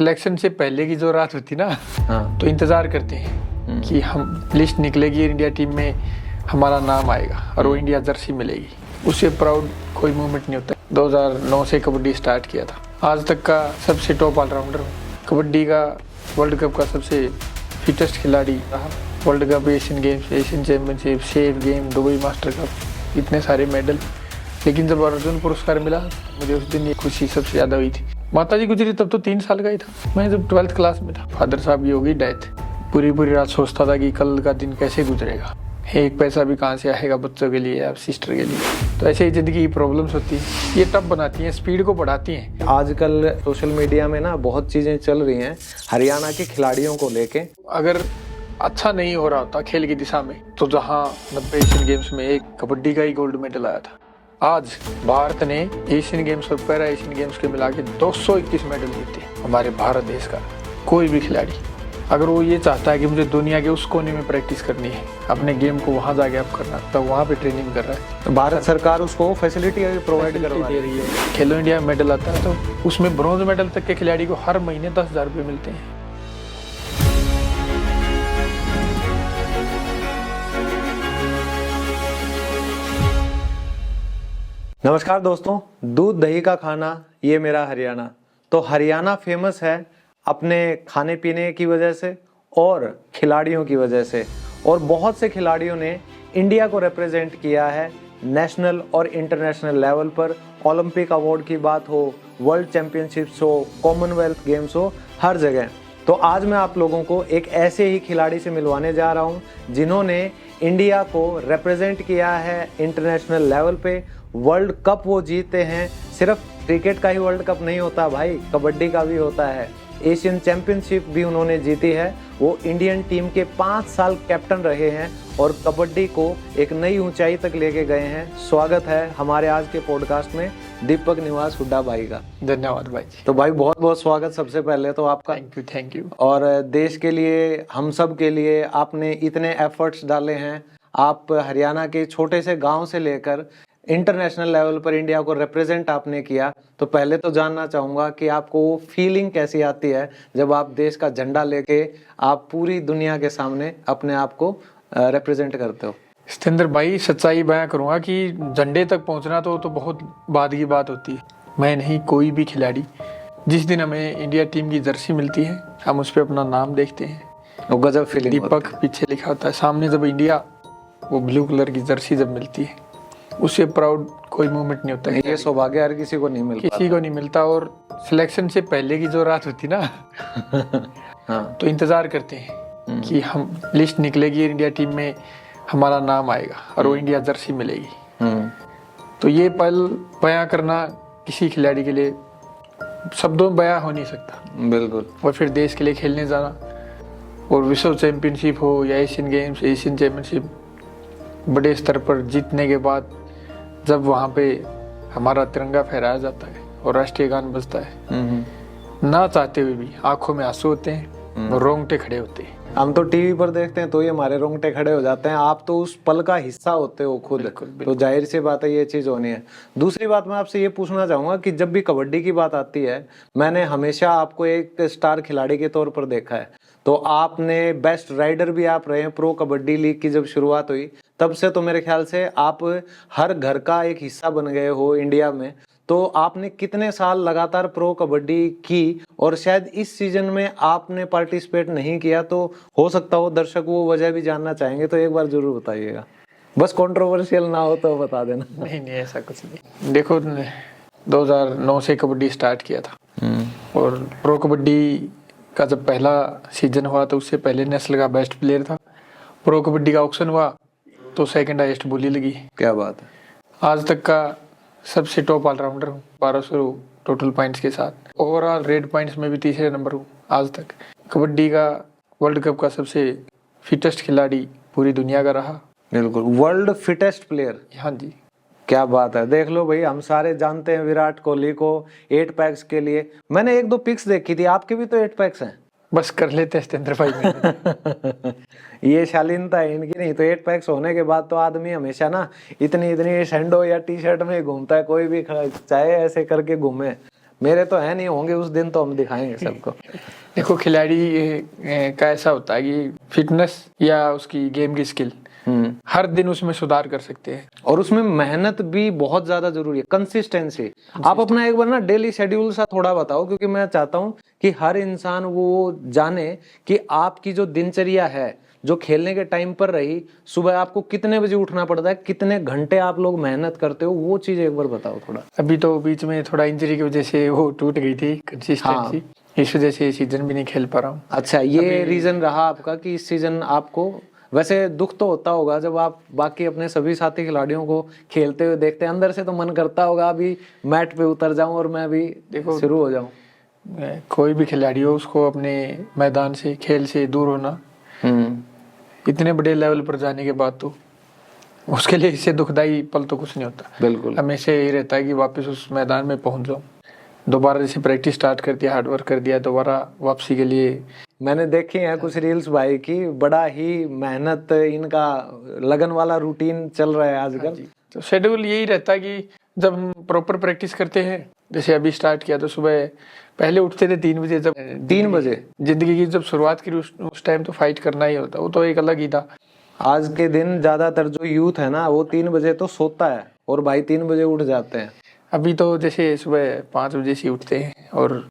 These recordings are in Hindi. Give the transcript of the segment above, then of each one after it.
सिलेक्शन से पहले की जो रात होती ना, तो इंतजार करते हैं कि हम लिस्ट निकलेगी, इंडिया टीम में हमारा नाम आएगा और वो इंडिया जर्सी मिलेगी। उससे प्राउड कोई मूवमेंट नहीं होता। 2009 से कबड्डी स्टार्ट किया था, आज तक का सबसे टॉप ऑलराउंडर हूँ। कबड्डी का वर्ल्ड कप का सबसे फिटेस्ट खिलाड़ी रहा। World cup, Asian games, Asian championship, safe game, Dubai master cup, इतने सारे मेडल। लेकिन जब अर्जुन पुरस्कार मिला मुझे उस दिन ये खुशी सबसे ज़्यादा हुई थी। माता जी गुजरी तब तो 3 साल का ही था, मैं जब 12th क्लास में था। फादर साहब की हो गई डेथ। पूरी रात सोचता था कि कल का दिन कैसे गुजरेगा, एक पैसा भी कहाँ से आएगा बच्चों के लिए या सिस्टर के लिए। तो ऐसे ही ज़िंदगी की प्रॉब्लम्स होती हैं, ये टफ बनाती हैं, स्पीड को बढ़ाती हैं। आजकल सोशल मीडिया में ना बहुत चीज़ें चल रही हैं हरियाणा के खिलाड़ियों को लेके। अगर अच्छा नहीं हो रहा होता खेल की दिशा में, तो जहाँ 90 एशियन गेम्स में एक कबड्डी का ही गोल्ड मेडल आया था, आज भारत ने एशियन गेम्स और पैरा एशियन गेम्स के मिला के 221 मेडल जीते। हमारे भारत देश का कोई भी खिलाड़ी अगर वो ये चाहता है कि मुझे दुनिया के उस कोने में प्रैक्टिस करनी है, अपने गेम को वहाँ जाके आप करना, तो वहाँ पे ट्रेनिंग कर रहा है। तो भारत सरकार उसको फैसिलिटी प्रोवाइड करवा दे रही है। खेलो इंडिया मेडल आता है तो उसमें ब्रॉन्ज मेडल तक के खिलाड़ी को हर महीने 10,000 रुपये मिलते हैं। नमस्कार दोस्तों, दूध दही का खाना ये मेरा हरियाणा। तो हरियाणा फेमस है अपने खाने पीने की वजह से और खिलाड़ियों की वजह से, और बहुत से खिलाड़ियों ने इंडिया को रिप्रेजेंट किया है नेशनल और इंटरनेशनल लेवल पर। ओलंपिक अवार्ड की बात हो, वर्ल्ड चैंपियनशिप्स हो, कॉमनवेल्थ गेम्स हो, हर जगह। तो आज मैं आप लोगों को एक ऐसे ही खिलाड़ी से मिलवाने जा रहा हूं जिन्होंने इंडिया को रिप्रेजेंट किया है इंटरनेशनल लेवल पे। वर्ल्ड कप वो जीते हैं। सिर्फ क्रिकेट का ही वर्ल्ड कप नहीं होता भाई, कबड्डी का भी होता है। एशियन चैंपियनशिप भी उन्होंने जीती है। वो इंडियन टीम के 5 साल कैप्टन रहे हैं और कबड्डी को एक नई ऊंचाई तक लेके गए हैं। स्वागत है हमारे आज के पॉडकास्ट में दीपक निवास हुड्डा भाई का। धन्यवाद भाई। तो भाई बहुत बहुत स्वागत सबसे पहले तो आपका। Thank you. और देश के लिए, हम सब के लिए आपने इतने एफर्ट्स डाले हैं। आप हरियाणा के छोटे से गांव से लेकर इंटरनेशनल लेवल पर इंडिया को रिप्रेजेंट आपने किया। तो पहले तो जानना चाहूंगा कि आपको वो फीलिंग कैसी आती है जब आप देश का झंडा लेके आप पूरी दुनिया के सामने अपने आप को रिप्रेजेंट करते हो। सतेंद्र भाई, सच्चाई बयां करूंगा कि झंडे तक पहुंचना तो बहुत बाद की बात होती है। मैं नहीं, कोई भी खिलाड़ी, जिस दिन हमें इंडिया टीम की जर्सी मिलती है, हम उस पर अपना नाम देखते हैं, वो गजब फीलिंग, दीपक पीछे लिखा होता है, सामने जब इंडिया वो ब्लू कलर की जर्सी जब मिलती है, उससे प्राउड कोई मूवमेंट नहीं होता। ये सौभाग्य हर किसी को नहीं मिलता, किसी को नहीं मिलता। और सिलेक्शन से पहले की जो रात होती ना हाँ। तो इंतजार करते हैं कि हम लिस्ट निकलेगी, इंडिया टीम में हमारा नाम आएगा और वो इंडिया जर्सी मिलेगी। तो ये पल बयां करना किसी खिलाड़ी के लिए शब्दों बयां हो नहीं सकता। बिल्कुल। और फिर देश के लिए खेलने जाना, और विश्व चैंपियनशिप हो या एशियन गेम्स, एशियन चैंपियनशिप बड़े स्तर पर जीतने के बाद जब वहाँ पे हमारा तिरंगा फहराया जाता है और राष्ट्रीय गान बजता है, ना चाहते हुए भी आंखों में आंसू होते हैं और रोंगटे खड़े होते हैं। हम तो टीवी पर देखते हैं तो ये हमारे रोंगटे खड़े हो जाते हैं। आप तो उस पल का हिस्सा होते हो खुद। बिल्कुल। तो जाहिर सी बात है ये चीज होनी है। दूसरी बात मैं आपसे ये पूछना चाहूंगा कि जब भी कबड्डी की बात आती है, मैंने हमेशा आपको एक स्टार खिलाड़ी के तौर पर देखा है। तो आपने बेस्ट राइडर भी आप रहे हैं। प्रो कबड्डी लीग की जब शुरुआत हुई तब से तो मेरे ख्याल से आप हर घर का एक हिस्सा बन गए हो इंडिया में। तो आपने कितने साल लगातार प्रो कबड्डी की, और शायद इस सीजन में आपने पार्टिसिपेट नहीं किया, तो हो सकता हो दर्शक वो वजह भी जानना चाहेंगे, तो एक बार जरूर बताइएगा। बस कंट्रोवर्शियल ना हो तो बता देना। नहीं, ऐसा कुछ नहीं। देखो, 2009 से कबड्डी स्टार्ट किया था और प्रो कबड्डी का जब पहला सीजन हुआ तो उससे पहले नेशनल का बेस्ट प्लेयर था। प्रो कबड्डी का ऑक्शन हुआ तो सेकंड हाईएस्ट बोली लगी। क्या बात है। आज तक का सबसे टॉप ऑलराउंडर हूँ, 1200 टोटल पॉइंट्स के साथ। ओवरऑल रेड पॉइंट्स में भी तीसरे नंबर हूँ आज तक। कबड्डी का वर्ल्ड कप का सबसे फिटेस्ट खिलाड़ी पूरी दुनिया का रहा। बिल्कुल, वर्ल्ड फिटेस्ट प्लेयर। हाँ जी। क्या बात है। देख लो भाई, हम सारे जानते हैं विराट कोहली को 8 पैक्स के लिए। मैंने 1-2 पिक्स देखी थी, आपके भी तो 8 पैक्स हैं। बस कर लेते हैं सतेंद्र भाई। ये शालीनता है इनकी। नहीं तो 8 पैक्स होने के बाद तो आदमी हमेशा ना इतनी सैंडो या टी शर्ट में घूमता है, कोई भी चाहे ऐसे करके घूमे। मेरे तो है नहीं, होंगे उस दिन तो हम दिखाएंगे सबको। देखो खिलाड़ी का ऐसा होता है कि फिटनेस या उसकी गेम की स्किल हर दिन उसमें सुधार कर सकते हैं। और उसमें मेहनत भी बहुत ज्यादा जरूरी है, कंसिस्टेंसी। आप अपना एक बार ना डेली शेड्यूल सा थोड़ा बताओ, क्योंकि मैं चाहता हूँ कि हर इंसान वो जाने कि आपकी जो दिनचर्या है जो खेलने के टाइम पर रही, सुबह आपको कितने बजे उठना पड़ता है, कितने घंटे आप लोग मेहनत करते हो, वो चीज एक बार बताओ थोड़ा। अभी तो बीच में थोड़ा इंजरी की वजह से वो टूट गई थी कंसिस्टेंसी, इस वजह से सीजन भी नहीं खेल पा रहा हूँ। अच्छा, ये रीजन रहा आपका कि इस सीजन आपको, वैसे दुख तो होता होगा जब आप बाकी अपने सभी साथी खिलाड़ियों को खेलते हुए देखते हैं, अंदर से तो मन करता होगा अभी मैट पे उतर जाऊं और मैं भी देखो शुरू हो जाऊं। कोई भी खिलाड़ी हो उसको अपने मैदान से, खेल से दूर होना, इतने बड़े लेवल पर जाने के बाद तो उसके लिए इससे दुखदाई पल तो कुछ नहीं होता। बिल्कुल, हमेशा यही रहता है कि वापस उस मैदान में पहुंच जाऊं, दोबारा जैसे प्रैक्टिस स्टार्ट कर दिया, हार्डवर्क कर दिया, दोबारा वापसी के लिए। मैंने देखी है कुछ रील्स भाई की, बड़ा ही मेहनत, इनका लगन वाला रूटीन चल रहा है आजकल। तो शेड्यूल यही रहता है कि जब हम प्रॉपर प्रैक्टिस करते हैं, जैसे अभी स्टार्ट किया तो सुबह पहले उठते थे 3 बजे। जब 3 बजे जिंदगी की जब शुरुआत की उस टाइम तो फाइट करना ही होता, वो तो एक अलग ही था। आज के दिन ज्यादातर जो यूथ है ना वो 3 बजे तो सोता है और भाई 3 बजे उठ जाते हैं। अभी तो जैसे सुबह 5 बजे से उठते हैं और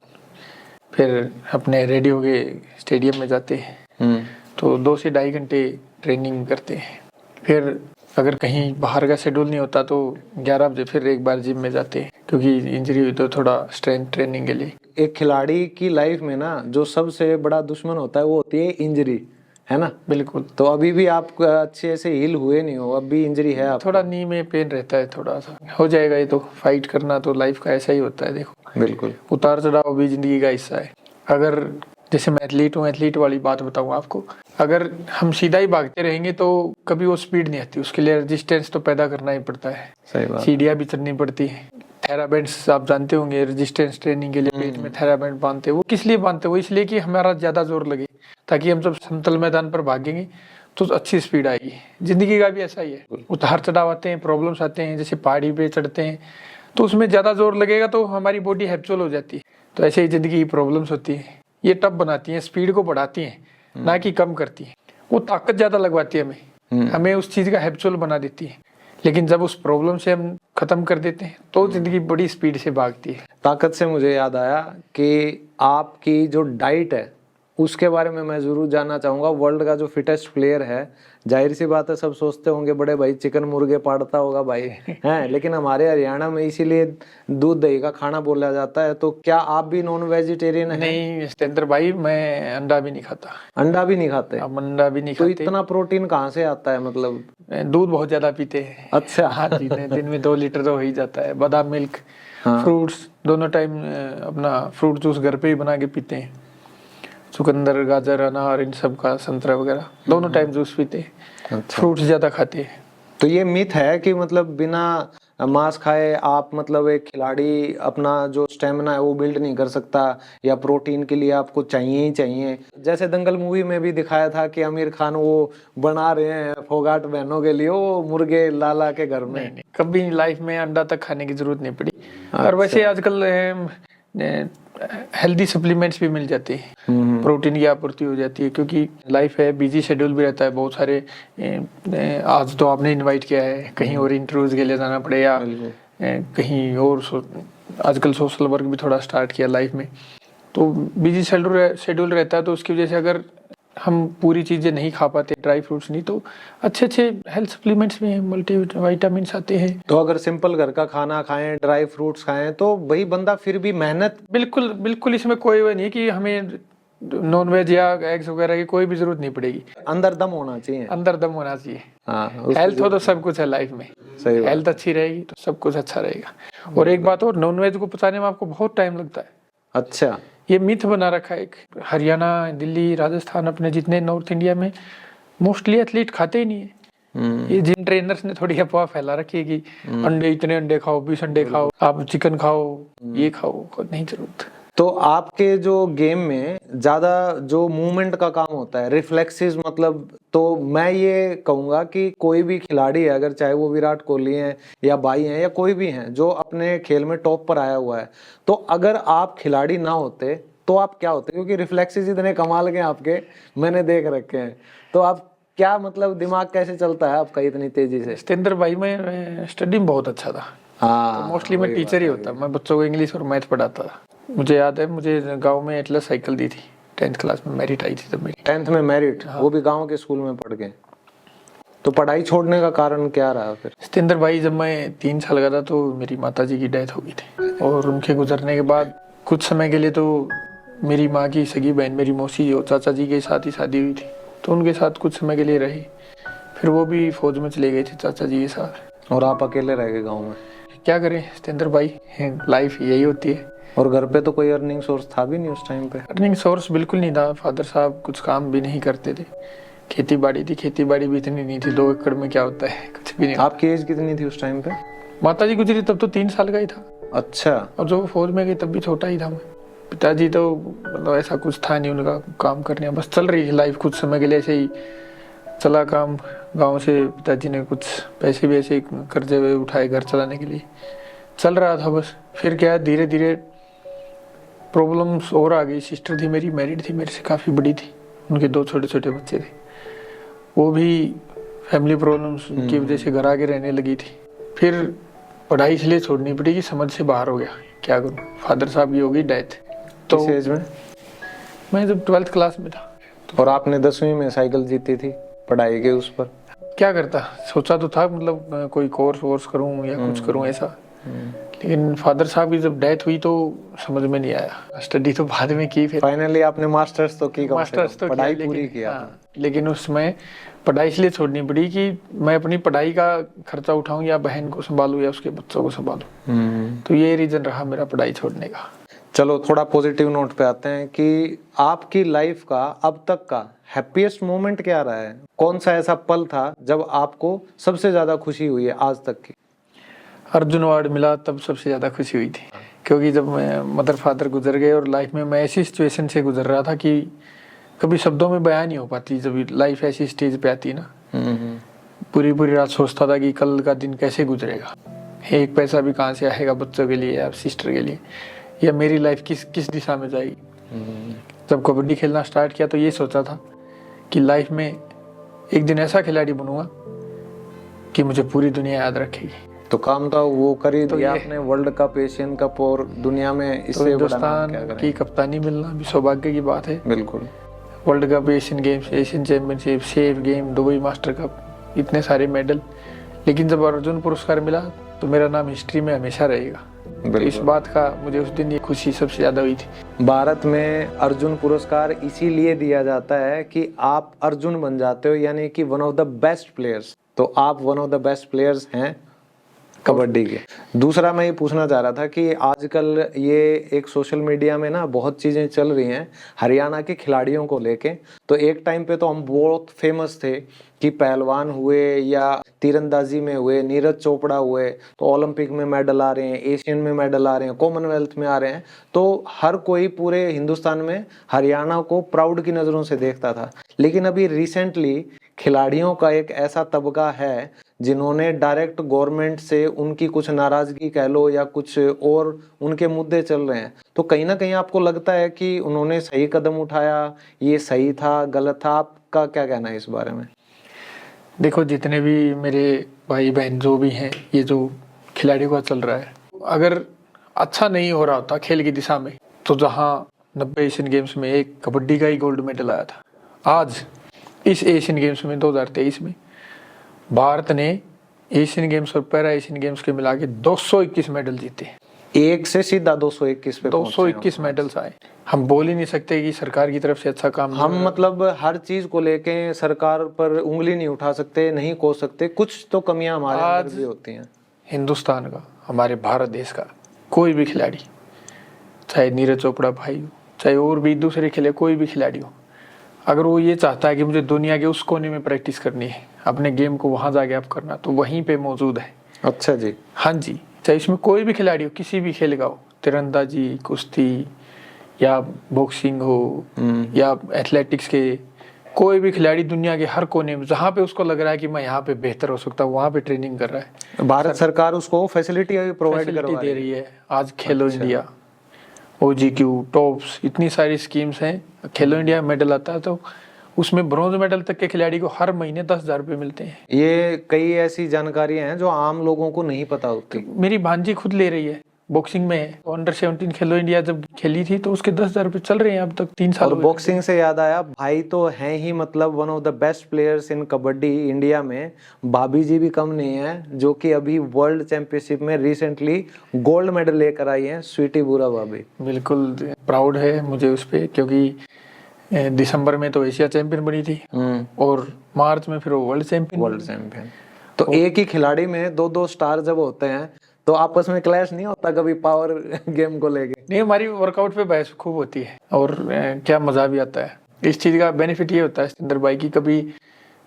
फिर अपने रेडी हो गए स्टेडियम में जाते हैं, तो 2 से 2.5 घंटे ट्रेनिंग करते हैं। फिर अगर कहीं बाहर का शेड्यूल नहीं होता तो 11 बजे फिर एक बार जिम में जाते हैं, क्योंकि इंजरी हुई तो थोड़ा स्ट्रेंथ ट्रेनिंग के लिए। एक खिलाड़ी की लाइफ में ना जो सबसे बड़ा दुश्मन होता है वो होती है इंजरी, है ना। बिल्कुल। तो अभी भी आप अच्छे से हील हुए नहीं हो, अब भी इंजरी है आपको? थोड़ा नी में पेन रहता है, थोड़ा सा हो जाएगा, ये तो फाइट करना तो लाइफ का ऐसा ही होता है। देखो बिल्कुल, उतार चढ़ाव भी जिंदगी का हिस्सा है। अगर जैसे मैं एथलीट हूँ, एथलीट वाली बात बताऊँ आपको, अगर हम सीधा ही भागते रहेंगे तो कभी वो स्पीड नहीं आती, उसके लिए रेजिस्टेंस तो पैदा करना ही पड़ता है। सही बात। सीढ़ियाँ भी चढ़नी पड़ती है। थेराबैंड्स आप जानते होंगे, रेजिस्टेंस ट्रेनिंग के लिए पेट में थेराबैंड बांधते हैं। वो किस लिए बांधते हैं? वो इसलिए कि हमारा ज्यादा जोर लगे, ताकि हम जब समतल मैदान पर भागेंगे तो अच्छी स्पीड आएगी। जिंदगी का भी ऐसा ही है, उतार चढ़ाव आते हैं, प्रॉब्लम्स आते हैं, जैसे पहाड़ी पे चढ़ते हैं तो उसमें ज्यादा जोर लगेगा तो हमारी बॉडी हैप्चुअल हो जाती है। तो ऐसे ही जिंदगी की प्रॉब्लम्स होती है, ये टफ बनाती हैं, स्पीड को बढ़ाती हैं, ना कि कम करती हैं। वो ताकत ज्यादा लगवाती है हमें उस चीज का हैप्चुअल बना देती है। लेकिन जब उस प्रॉब्लम से हम खत्म कर देते हैं तो जिंदगी बड़ी स्पीड से भागती है। ताकत से मुझे याद आया कि आपकी जो डाइट है उसके बारे में मैं जरूर जानना चाहूंगा। वर्ल्ड का जो फिटेस्ट प्लेयर है, जाहिर सी बात है सब सोचते होंगे बड़े भाई चिकन मुर्गे पाड़ता होगा भाई हैं, लेकिन हमारे हरियाणा में इसीलिए दूध दही का खाना बोला जाता है। तो क्या आप भी नॉन वेजिटेरियन हैं? नहीं सतेंद्र भाई, मैं अंडा भी नहीं खाता। अंडा भी नहीं खाते? अब अंडा भी नहीं तो खाते। इतना प्रोटीन कहाँ से आता है? मतलब दूध बहुत ज्यादा पीते हैं। अच्छा। हाँ जी, दिन में 2 लीटर तो हो ही जाता है। बादाम मिल्क, फ्रूट्स, दोनों टाइम अपना फ्रूट जूस घर पे ही बना के पीते हैं। चुकंदर, गाजर, अनार, इन सब का, संतरा वगैरह, दोनों टाइम जूस पीते हैं। अच्छा। फ्रूट्स ज्यादा खाते हैं। तो ये मिथ है कि मतलब बिना मांस खाए आप, मतलब एक खिलाड़ी अपना जो स्टेमिना है वो बिल्ड नहीं कर सकता, या प्रोटीन के लिए आपको चाहिए ही चाहिए? जैसे दंगल मूवी में भी दिखाया था कि आमिर खान वो बना रहे हैं फोगाट बहनों के लिए वो मुर्गे लाला के घर में। नहीं, कभी लाइफ में अंडा तक खाने की जरूरत नहीं पड़ी। और वैसे आजकल हेल्दी सप्लीमेंट्स भी मिल जाते हैं, प्रोटीन की आपूर्ति हो जाती है, क्योंकि लाइफ है, बिजी शेड्यूल भी रहता है बहुत सारे। आज तो आपने इनवाइट किया है, कहीं और इंटरव्यूज के लिए जाना पड़े या कहीं और आजकल सोशल वर्क भी थोड़ा स्टार्ट किया लाइफ में, तो बिजी शेड्यूल रहता है। तो उसकी वजह से अगर हम पूरी चीजें नहीं खा पाते, ड्राई फ्रूट्स नहीं, तो अच्छे अच्छे हेल्थ सप्लीमेंट्स में मल्टीविटामिन्स आते हैं। तो अगर सिंपल घर का खाना खाएं, ड्राई फ्रूट्स खाएं, तो वही बंदा फिर भी मेहनत। बिल्कुल बिल्कुल, इसमें कोई वो नहीं कि हमें नॉन वेज या एग्स वगैरह की कोई भी जरूरत नहीं पड़ेगी। अंदर दम होना चाहिए। अंदर दम होना चाहिए। हाँ, हेल्थ हो तो सब कुछ है लाइफ में। सही हेल्थ अच्छी रहेगी तो सब कुछ अच्छा रहेगा। और एक बात और, नॉन वेज को पचाने में आपको बहुत टाइम लगता है। अच्छा, ये मिथ बना रखा है। हरियाणा, दिल्ली, राजस्थान, अपने जितने नॉर्थ इंडिया में मोस्टली एथलीट खाते ही नहीं है। ये जिम ट्रेनर्स ने थोड़ी अफवाह फैला रखी है कि अंडे, इतने अंडे खाओ, 20 अंडे खाओ, आप चिकन खाओ, ये खाओ, नहीं जरूरत। तो आपके जो गेम में ज्यादा जो मूवमेंट का काम होता है, रिफ्लेक्सेस, मतलब तो मैं ये कहूंगा कि कोई भी खिलाड़ी है, अगर चाहे वो विराट कोहली हैं या भाई हैं या कोई भी हैं जो अपने खेल में टॉप पर आया हुआ है, तो अगर आप खिलाड़ी ना होते तो आप क्या होते? क्योंकि रिफ्लेक्सेस इतने कमाल के हैं आपके, मैंने देख रखे हैं। तो आप क्या, मतलब दिमाग कैसे चलता है आपका इतनी तेजी से? सत्येंद्र भाई में स्टडी में बहुत अच्छा था। हाँ, तो मोस्टली मैं टीचर ही होता, मैं बच्चों को इंग्लिश और मैथ पढ़ाता था। मुझे याद है, मुझे गांव में एटलस साइकिल दी थी, 10th क्लास में मेरिट आई थी तब मेरी। 10th में मेरिट? हाँ। वो भी गांव के स्कूल में पढ़ के। तो पढ़ाई छोड़ने का कारण क्या रहा फिर? सत्येंद्र भाई, जब मैं 3 साल का था तो मेरी माताजी की डेथ हो गई थी, और उनके गुजरने के बाद कुछ समय के लिए तो मेरी माँ की सगी बहन, मेरी मौसी और चाचा जी के साथ ही शादी हुई थी, तो उनके साथ कुछ समय के लिए रही। फिर वो भी फौज में चले गए थे चाचा जी के साथ, और आप अकेले रह गए गाँव में? क्या करें सत्येंद्र भाई, लाइफ यही होती है। और घर पे तो कोई अर्निंग सोर्स था भी नहीं उस टाइम पे? अर्निंग सोर्स बिल्कुल नहीं था। फादर साहब कुछ काम भी नहीं करते थे, खेती बाड़ी थी, खेती बाड़ी भी इतनी नहीं थी, 2 एकड़ में क्या होता है, कुछ भी नहीं। आपकी एज कितनी थी उस टाइम पे? माता जी गुजरी तब तो 3 साल का ही था। अच्छा। और जो फौज में गई तब भी छोटा ही था मैं। पिताजी तो मतलब ऐसा कुछ था नहीं उनका काम करने, बस चल रही थी लाइफ कुछ समय के लिए, ऐसे ही चला काम। गांव से पिताजी ने कुछ पैसे भी ऐसे कर्जे हुए उठाए घर चलाने के लिए, चल रहा था बस। फिर क्या, धीरे धीरे प्रॉब्लम्स और आ गई। सिस्टर थी मेरी, मैरिड थी, मेरे से काफ़ी बड़ी थी, उनके 2 छोटे छोटे बच्चे थे, वो भी फैमिली प्रॉब्लम्स की वजह से घर आके रहने लगी थी। फिर पढ़ाई इसलिए छोड़नी पड़ी कि समझ से बाहर हो गया, क्या करूँ। फादर साहब की हो गई डेथ। तो किस एज में? मैं जब 12th क्लास में था। और आपने 10वीं में साइकिल जीती थी पढ़ाई के उस पर? क्या करता, सोचा तो था मतलब कोई कोर्स वोर्स करूँ या कुछ करूँ ऐसा, लेकिन फादर साहब की जब डेथ हुई तो समझ में नहीं आया। स्टडी तो बाद में की, फिर फाइनली आपने मास्टर्स तो की, मास्टर्स तो पढ़ाई किया, पूरी किया। हाँ, लेकिन उसमें पढ़ाई इसलिए छोड़नी पड़ी कि मैं अपनी पढ़ाई का खर्चा उठाऊं या बहन को संभालूं या उसके बच्चों को संभालूं। तो ये रीजन रहा मेरा पढ़ाई छोड़ने का। चलो थोड़ा पॉजिटिव नोट पे आते हैं कि आपकी लाइफ का अब तक का हैप्पीएस्ट मोमेंट क्या रहा है? कौन सा ऐसा पल था जब आपको सबसे ज्यादा खुशी हुई है आज तक की? अर्जुन अवार्ड मिला तब सबसे ज्यादा खुशी हुई थी, क्योंकि जब मदर फादर गुजर गए और लाइफ में मैं ऐसी सिचुएशन से गुजर रहा था कि कभी शब्दों में बयान नहीं हो पाती। जब लाइफ ऐसी स्टेज पे आती ना, पूरी पूरी रात सोचता था कि कल का दिन कैसे गुजरेगा, एक पैसा भी कहाँ से आएगा बच्चों के लिए या सिस्टर के लिए, या मेरी लाइफ किस दिशा में जाएगी। जब कबड्डी खेलना स्टार्ट किया तो ये सोचा था कि लाइफ में एक दिन ऐसा खिलाड़ी बनूंगा कि मुझे पूरी दुनिया याद रखेगी। तो काम था वो कर ही दिया आपने, वर्ल्ड कप, एशियन कप, और दुनिया में इससे तो हिंदुस्तान की कप्तानी मिलना भी सौभाग्य की बात है। बिल्कुल। World cup, Asian games, Asian championship, safe game, Dubai master cup, इतने सारे मेडल। लेकिन जब अर्जुन पुरस्कार मिला तो मेरा नाम हिस्ट्री में हमेशा रहेगा। तो इस बात का मुझे उस दिन ये खुशी सबसे ज्यादा हुई थी। भारत में अर्जुन पुरस्कार इसीलिए दिया जाता है कि आप अर्जुन बन जाते हो, यानी कि one of the best players. तो आप one of the best players हैं कबड्डी के। दूसरा मैं ये पूछना चाह रहा था कि आजकल ये एक सोशल मीडिया में ना बहुत चीजें चल रही हैं हरियाणा के खिलाड़ियों को लेके। तो एक टाइम पे तो हम बहुत फेमस थे कि पहलवान हुए या तीरंदाजी में हुए, नीरज चोपड़ा हुए, तो ओलंपिक में मेडल आ रहे हैं, एशियन में मेडल आ रहे हैं, कॉमनवेल्थ में आ रहे हैं। तो हर कोई पूरे हिंदुस्तान में हरियाणा को प्राउड की नज़रों से देखता था। लेकिन अभी रिसेंटली खिलाड़ियों का एक ऐसा तबका है जिन्होंने डायरेक्ट गवर्नमेंट से उनकी कुछ नाराजगी कह लो या कुछ और उनके मुद्दे चल रहे हैं। तो कहीं ना कहीं आपको लगता है कि उन्होंने सही कदम उठाया, ये सही था, गलत था? आपका क्या कहना है इस बारे में? देखो, जितने भी मेरे भाई बहन जो भी हैं, ये जो खिलाड़ियों का चल रहा है, अगर अच्छा नहीं हो रहा होता खेल की दिशा में, तो जहाँ 90 एशियन गेम्स में एक कबड्डी का ही गोल्ड मेडल आया था, आज इस एशियन गेम्स में 2023 में भारत ने एशियन गेम्स और पैरा एशियन गेम्स के मिला के 221 मेडल जीते। एक से सीधा 221 पे 221 मेडल्स आए। हम बोल ही नहीं सकते कि सरकार की तरफ से अच्छा काम हम मतलब हर चीज को लेके सरकार पर उंगली नहीं उठा सकते, नहीं कोस सकते, कुछ तो कमियां हमारे अंदर भी होती हैं। हिंदुस्तान का, हमारे भारत देश का कोई भी खिलाड़ी, चाहे नीरज चोपड़ा भाई हो, चाहे और भी दूसरे खिले कोई भी खिलाड़ी हो, अगर वो ये चाहता है कि मुझे दुनिया के उस कोने में प्रैक्टिस करनी है, अपने गेम को वहां जाके आप करना, तो वहीं पे मौजूद है। अच्छा जी। हाँ जी, चाहे इसमें कोई भी खिलाड़ी हो, किसी भी खेल का हो, तीरंदाजी, कुश्ती, या बॉक्सिंग हो या एथलेटिक्स के, कोई भी खिलाड़ी दुनिया के हर कोने में जहाँ पे उसको लग रहा है कि मैं यहाँ पे बेहतर हो सकता हूँ, वहाँ पे ट्रेनिंग कर रहा है। भारत सरकार उसको फैसिलिटी प्रोवाइड करवा दे रही है। आज खेलो इंडिया, OGQ, टॉप्स, इतनी सारी स्कीम्स हैं। खेलो इंडिया मेडल आता है तो उसमें ब्रॉन्ज मेडल तक के खिलाड़ी को हर महीने 10,000 रुपये मिलते हैं। ये कई ऐसी जानकारियां हैं जो आम लोगों को नहीं पता होती। मेरी भांजी खुद ले रही है, बॉक्सिंग में अंडर 17 खेलो इंडिया जब खेली थी तो उसके 10,000 रुपये चल रहे हैं अब तक 3 साल। और बॉक्सिंग से याद आया, भाई तो हैं ही मतलब one of the best players in kabaddi India में। भाभी जी भी कम नहीं है, जो कि अभी वर्ल्ड चैंपियनशिप में रिसेंटली गोल्ड मेडल लेकर आई हैं, स्वीटी बुरा भाभी। बिल्कुल प्राउड है मुझे उस पर, क्योंकि दिसंबर में तो एशिया चैंपियन बनी थी और मार्च में फिर वो वर्ल्ड चैंपियन। तो एक ही खिलाड़ी में दो दो स्टार जब होते हैं तो आपस में क्लैश नहीं होता कभी पावर गेम को लेके? नहीं, हमारी वर्कआउट पे बहस खूब होती है और क्या मजा भी आता है। इस चीज का बेनिफिट ये होता है सतेंद्र भाई की, कभी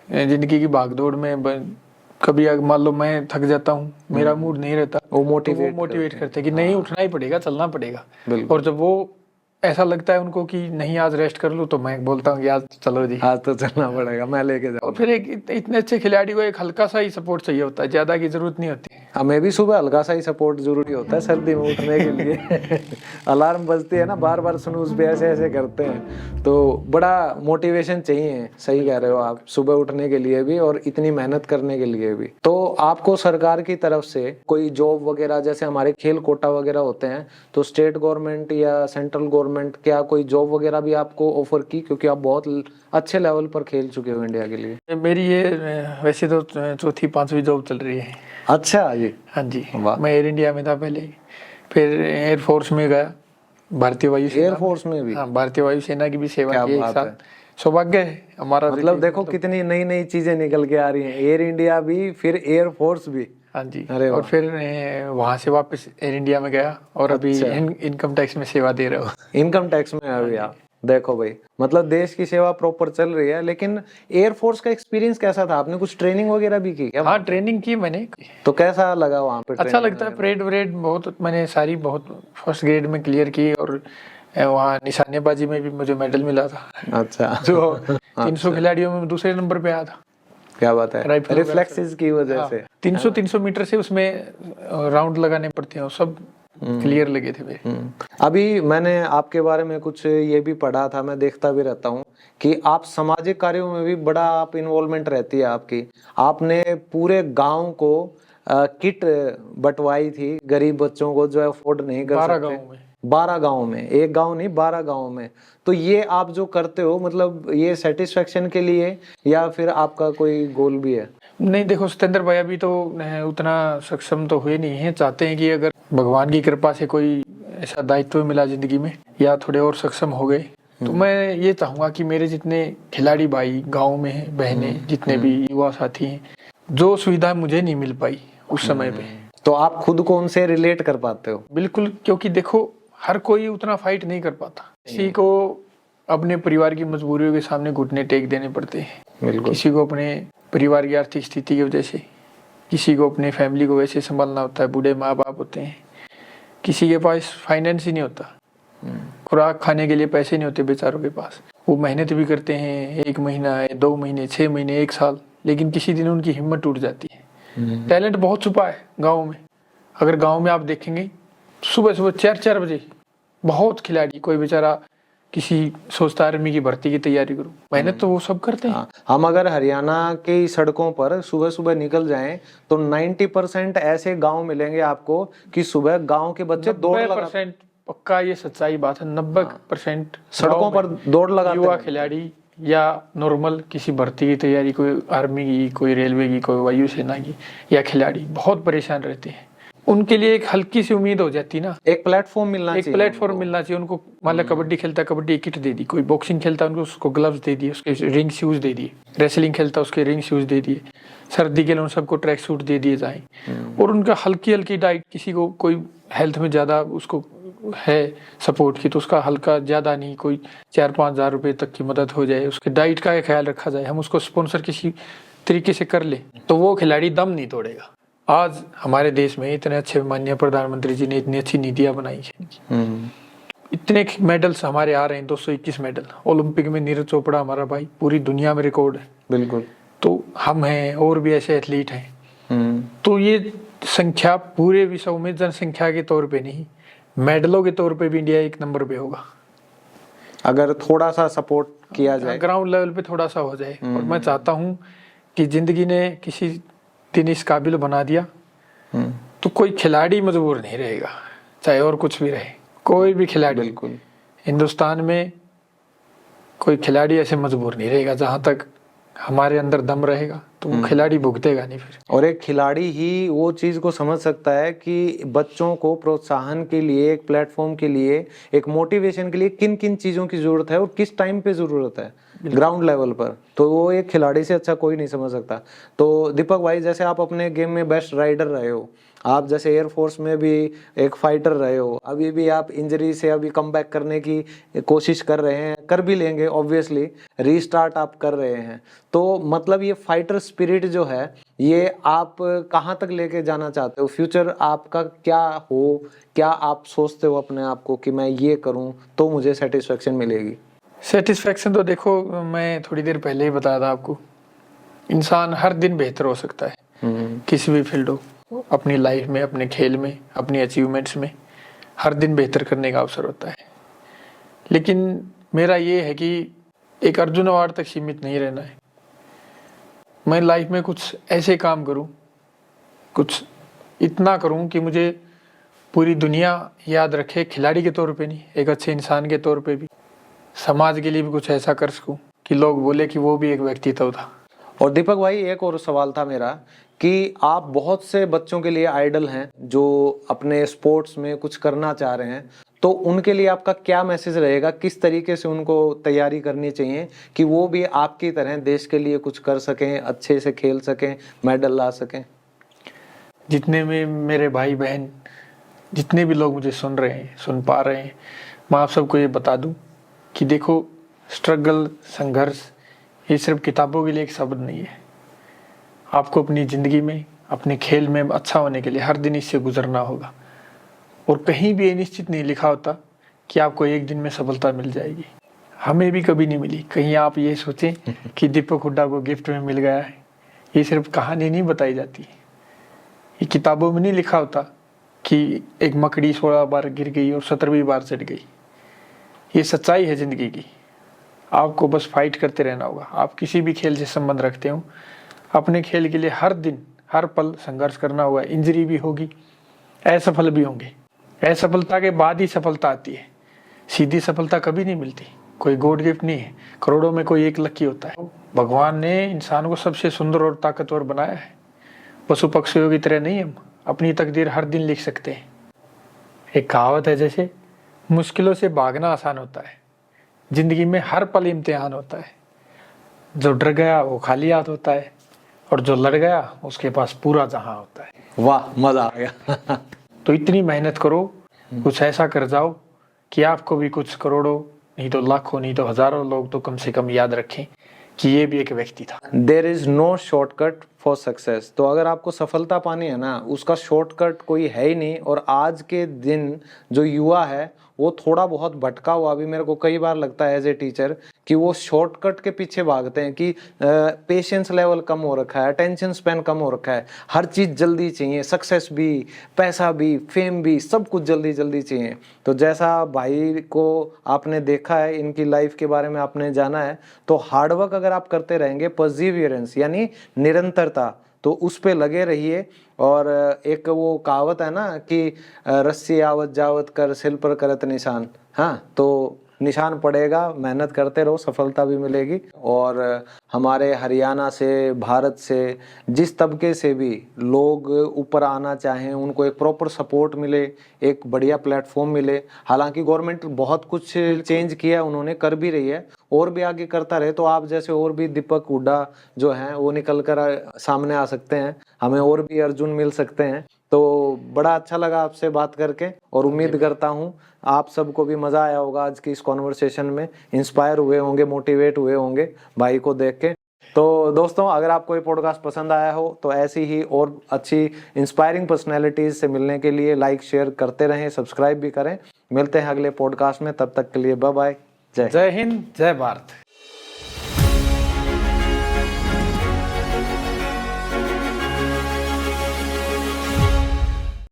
जिंदगी की भागदौड़ में कभी मान लो मैं थक जाता हूँ, मेरा मूड नहीं रहता, वो मोटिवेट करते हैं कि नहीं उठना ही पड़ेगा, चलना पड़ेगा। और जब वो ऐसा लगता है उनको कि नहीं आज रेस्ट कर लूं, तो मैं बोलता हूँ कि आज चलो जी, आज तो चलना पड़ेगा, मैं लेके जाऊँ। और फिर एक इतने अच्छे खिलाड़ी को एक हल्का सा ही सपोर्ट चाहिए होता है, ज्यादा की जरूरत नहीं होती। हमें भी सुबह हल्का सा ही सपोर्ट जरूरी होता है सर्दी में उठने के लिए। अलार्म बजती है ना, बार बार स्नूज पे ऐसे ऐसे करते हैं, तो बड़ा मोटिवेशन चाहिए। सही कह रहे हो आप, सुबह उठने के लिए भी और इतनी मेहनत करने के लिए भी। तो आपको सरकार की तरफ से कोई जॉब वगैरह, जैसे हमारे खेल कोटा वगैरह होते हैं, तो स्टेट गवर्नमेंट या सेंट्रल गवर्नमेंट क्या कोई जॉब वगैरह भी आपको ऑफर की, क्योंकि आप बहुत अच्छे लेवल पर खेल चुके हो इंडिया के लिए? मेरी ये वैसे तो 4th-5वीं जॉब चल रही है। अच्छा जी। हाँ जी, मैं एयर इंडिया में था पहले, फिर एयरफोर्स में गया, भारतीय वायुसेना। एयरफोर्स में भी? हाँ, भारतीय वायुसेना की भी सेवा की 1 साल। सौभाग्य है हमारा। मतलब देखो कितनी नई नई चीजें निकल के आ रही हैं, एयर इंडिया भी फिर एयरफोर्स भी। हाँ जी। और फिर वहां से वापस एयर इंडिया में गया और अभी इनकम टैक्स में सेवा दे रहा हूँ। इनकम टैक्स में अभी आप देखो भाई, मतलब देश की सेवा प्रॉपर चल रही है। लेकिन एयरफोर्स का एक्सपीरियंस कैसा था? आपने कुछ ट्रेनिंग वगैरह भी की क्या? हाँ, ट्रेनिंग की मैंने। तो कैसा लगा वहाँ पे? अच्छा लगता है। परेड बहुत मैंने सारी बहुत फर्स्ट ग्रेड में क्लियर की, और वहाँ निशानेबाजी में भी मुझे मेडल मिला था। अच्छा। जो 300 खिलाड़ियों में दूसरे नंबर पे आया था। क्या बात है, रिफ्लेक्सेस की वजह से। 300 मीटर से उसमें राउंड लगाने पड़ते हैं, सब क्लियर लगे थे मेरे। अभी मैंने आपके बारे में कुछ ये भी पढ़ा था, मैं देखता भी रहता हूँ कि आप सामाजिक कार्यों में भी बड़ा आप इन्वॉल्वमेंट रहती है आपकी। आपने पूरे गांव को किट बंटवाई थी गरीब बच्चों को जो अफोर्ड नहीं कर सकते। 12 गाँव में, एक गाँव नहीं 12 गाँव में। तो ये आप जो करते हो, मतलब ये सेटिस्फेक्शन के लिए या फिर आपका कोई गोल भी है? नहीं, देखो सतेंद्र भाई अभी तो उतना सक्षम तो हुए नहीं है। चाहते हैं कि अगर भगवान की कृपा से कोई ऐसा दायित्व मिला जिंदगी में या थोड़े और सक्षम हो गए, तो मैं ये चाहूंगा कि मेरे जितने खिलाड़ी भाई गाँव में हैं, बहनें, जितने भी युवा साथी हैं, जो सुविधा मुझे नहीं मिल पाई उस समय पे, तो आप खुद को उनसे रिलेट कर पाते हो? बिल्कुल, क्योंकि देखो हर कोई उतना फाइट नहीं कर पाता। किसी को अपने परिवार की मजबूरियों के सामने घुटने टेक देने पड़ते हैं, किसी को अपने परिवार की आर्थिक स्थिति की वजह से, किसी को अपने फैमिली को वैसे संभालना होता है, बूढ़े माँ बाप होते हैं, किसी के पास फाइनेंस ही नहीं होता, खुराक खाने के लिए पैसे नहीं होते बेचारों के पास। वो मेहनत भी करते हैं 1 महीना, 2 महीने, 6 महीने, 1 साल, लेकिन किसी दिन उनकी हिम्मत टूट जाती है। टैलेंट बहुत छुपा है गाँव में। अगर गाँव में आप देखेंगे सुबह सुबह 4-4 बजे बहुत खिलाड़ी, कोई बेचारा किसी सोचता आर्मी की भर्ती की तैयारी करूं, मेहनत तो वो सब करते हैं। हम अगर हरियाणा की सड़कों पर सुबह सुबह निकल जाएं तो 90% ऐसे गांव मिलेंगे आपको कि सुबह गांव के बच्चे दौड़ लगाते हैं। पक्का ये सच्चाई बात है। 90% सड़कों पर दौड़ लगाते हैं। युवा खिलाड़ी या नॉर्मल किसी भर्ती की तैयारी, कोई आर्मी की, कोई रेलवे की, कोई वायुसेना की, या खिलाड़ी बहुत परेशान रहते हैं। उनके लिए एक हल्की सी उम्मीद हो जाती ना, एक प्लेटफॉर्म मिलना चाहिए उनको। मान लो कबड्डी खेलता, कबड्डी किट दे दी, कोई बॉक्सिंग खेलता उनको उसको ग्लव्स दे दिए, उसके रिंग शूज दे दिए, रेसलिंग खेलता उसके रिंग शूज दे दिए, सर्दी के लिए उन सबको ट्रैक सूट दे दिए जाए, और उनका हल्की हल्की डाइट, किसी को कोई हेल्थ में ज्यादा उसको है सपोर्ट की, तो उसका हल्का ज्यादा नहीं, कोई 4-5 हज़ार रुपए तक की मदद हो जाए, उसके डाइट का ख्याल रखा जाए, हम उसको स्पॉन्सर किसी तरीके से कर ले, तो वो खिलाड़ी दम नहीं तोड़ेगा। आज हमारे देश में इतने अच्छे माननीय प्रधानमंत्री जी ने इतनी अच्छी नीतियां बनाई है, इतने मेडल्स हमारे आ रहे हैं, 221 मेडल ओलंपिक में। नीरज चोपड़ा हमारा भाई पूरी दुनिया में रिकॉर्ड है। बिल्कुल। तो हम हैं और भी ऐसे एथलीट हैं। तो ये संख्या पूरे विश्व में जनसंख्या के तौर पे नहीं, मेडलों के तौर पे भी इंडिया 1 नंबर पे होगा, अगर थोड़ा सा सपोर्ट किया जाए, ग्राउंड लेवल पे थोड़ा सा हो जाए। और मैं चाहता हूँ कि जिंदगी ने किसी दिन इस काबिल बना दिया तो कोई खिलाड़ी मजबूर नहीं रहेगा, चाहे और कुछ भी रहे, कोई भी खिलाड़ी। बिल्कुल। हिंदुस्तान में कोई खिलाड़ी ऐसे मजबूर नहीं रहेगा। जहां तक हमारे अंदर दम रहेगा तो वो खिलाड़ी भुगतेगा नहीं फिर। और एक खिलाड़ी ही वो चीज को समझ सकता है कि बच्चों को प्रोत्साहन के लिए, एक प्लेटफॉर्म के लिए, एक मोटिवेशन के लिए किन किन चीजों की जरूरत है और किस टाइम पे जरूरत है ग्राउंड लेवल पर। तो वो एक खिलाड़ी से अच्छा कोई नहीं समझ सकता। तो दीपक भाई, जैसे आप अपने गेम में बेस्ट राइडर रहे हो, आप जैसे एयरफोर्स में भी एक फाइटर रहे हो, अभी भी आप इंजरी से अभी कम बैक करने की कोशिश कर रहे हैं, कर भी लेंगे ऑब्वियसली, रीस्टार्ट आप कर रहे हैं। तो मतलब ये फाइटर स्पिरिट जो है, ये आप कहाँ तक लेके जाना चाहते हो? फ्यूचर आपका क्या हो, क्या आप सोचते हो अपने आप को कि मैं ये करूँ तो मुझे सेटिस्फेक्शन मिलेगी? सेटिस्फेक्शन तो देखो, मैं थोड़ी देर पहले ही बताया था आपको, इंसान हर दिन बेहतर हो सकता है किसी भी फील्ड हो, अपनी लाइफ में, अपने खेल में, अपनी अचीवमेंट्स में हर दिन बेहतर करने का अवसर होता है। लेकिन मेरा ये है कि एक अर्जुन अवार्ड तक सीमित नहीं रहना है। मैं लाइफ में कुछ ऐसे काम करूं, कुछ इतना करूं कि मुझे पूरी दुनिया याद रखे, खिलाड़ी के तौर पे नहीं, एक अच्छे इंसान के तौर पे भी, समाज के लिए भी कुछ ऐसा कर सकूं कि लोग बोले कि वो भी एक व्यक्तित्व था। और दीपक भाई, एक और सवाल था मेरा कि आप बहुत से बच्चों के लिए आइडल हैं जो अपने स्पोर्ट्स में कुछ करना चाह रहे हैं, तो उनके लिए आपका क्या मैसेज रहेगा? किस तरीके से उनको तैयारी करनी चाहिए कि वो भी आपकी तरह देश के लिए कुछ कर सकें, अच्छे से खेल सकें, मेडल ला सकें? जितने भी मेरे भाई बहन, जितने भी लोग मुझे सुन रहे हैं, सुन पा रहे हैं, मैं आप सबको ये बता दूं कि देखो, स्ट्रगल, संघर्ष ये सिर्फ किताबों के लिए एक शब्द नहीं है। आपको अपनी ज़िंदगी में, अपने खेल में अच्छा होने के लिए हर दिन इससे गुजरना होगा। और कहीं भी ये निश्चित नहीं लिखा होता कि आपको एक दिन में सफलता मिल जाएगी। हमें भी कभी नहीं मिली। कहीं आप ये सोचें कि दीपक हुड्डा को गिफ्ट में मिल गया है, ये सिर्फ कहानी नहीं बताई जाती। ये किताबों में नहीं लिखा होता कि एक मकड़ी 16 बार गिर गई और 17वीं बार चढ़ गई। ये सच्चाई है ज़िंदगी की। आपको बस फाइट करते रहना होगा। आप किसी भी खेल से संबंध रखते हो, अपने खेल के लिए हर दिन, हर पल संघर्ष करना होगा। इंजरी भी होगी, असफल भी होंगे। असफलता के बाद ही सफलता आती है, सीधी सफलता कभी नहीं मिलती। कोई गॉड गिफ्ट नहीं है, करोड़ों में कोई एक लकी होता है। भगवान ने इंसान को सबसे सुंदर और ताकतवर बनाया है। पशु पक्षियों की तरह नहीं, हम अपनी तकदीर हर दिन लिख सकते हैं। एक कहावत है जैसे, मुश्किलों से भागना आसान होता है, जिंदगी में हर पल इम्तिहान होता है। जो डर गया वो खाली हाथ होता है, और जो लड़ गया उसके पास पूरा जहां होता है। वाह, मजा आ गया। तो इतनी मेहनत करो, कुछ ऐसा कर जाओ कि आपको भी कुछ करोड़ों, नहीं तो लाखों, नहीं तो हजारों लोग तो कम से कम याद रखें कि ये भी एक व्यक्ति था। There is no shortcut for success. तो अगर आपको सफलता पानी है ना, उसका शॉर्टकट कोई है ही नहीं। और आज के दिन जो युवा है वो थोड़ा बहुत भटका हुआ भी मेरे को कई बार लगता है एज ए टीचर, कि वो शॉर्टकट के पीछे भागते हैं कि पेशेंस लेवल कम हो रखा है, अटेंशन स्पैन कम हो रखा है, हर चीज़ जल्दी चाहिए, सक्सेस भी, पैसा भी, फेम भी, सब कुछ जल्दी जल्दी चाहिए। तो जैसा भाई को आपने देखा है, इनकी लाइफ के बारे में आपने जाना है, तो हार्डवर्क अगर आप करते रहेंगे, परसिवियरेंस यानी निरंतरता, तो उस पे लगे रहिए। और एक वो कहावत है ना कि रस्सी आवत जावत कर सिल पर करत निशान। हाँ, तो निशान पड़ेगा, मेहनत करते रहो, सफलता भी मिलेगी। और हमारे हरियाणा से, भारत से, जिस तबके से भी लोग ऊपर आना चाहें, उनको एक प्रॉपर सपोर्ट मिले, एक बढ़िया प्लेटफॉर्म मिले। हालांकि गवर्नमेंट बहुत कुछ चेंज किया, उन्होंने कर भी रही है, और भी आगे करता रहे। तो आप जैसे और भी दीपक हुड्डा जो हैं वो निकल कर सामने आ सकते हैं, हमें और भी अर्जुन मिल सकते हैं। तो बड़ा अच्छा लगा आपसे बात करके, और उम्मीद करता हूँ आप सबको भी मज़ा आया होगा आज की इस कॉन्वर्सेशन में, इंस्पायर हुए होंगे, मोटिवेट हुए होंगे भाई को देख के। तो दोस्तों, अगर आपको ये पॉडकास्ट पसंद आया हो तो ऐसी ही और अच्छी इंस्पायरिंग पर्सनैलिटीज़ से मिलने के लिए लाइक शेयर करते रहें, सब्सक्राइब भी करें। मिलते हैं अगले पॉडकास्ट में, तब तक के लिए बाय बाय। जय हिंद, जय भारत।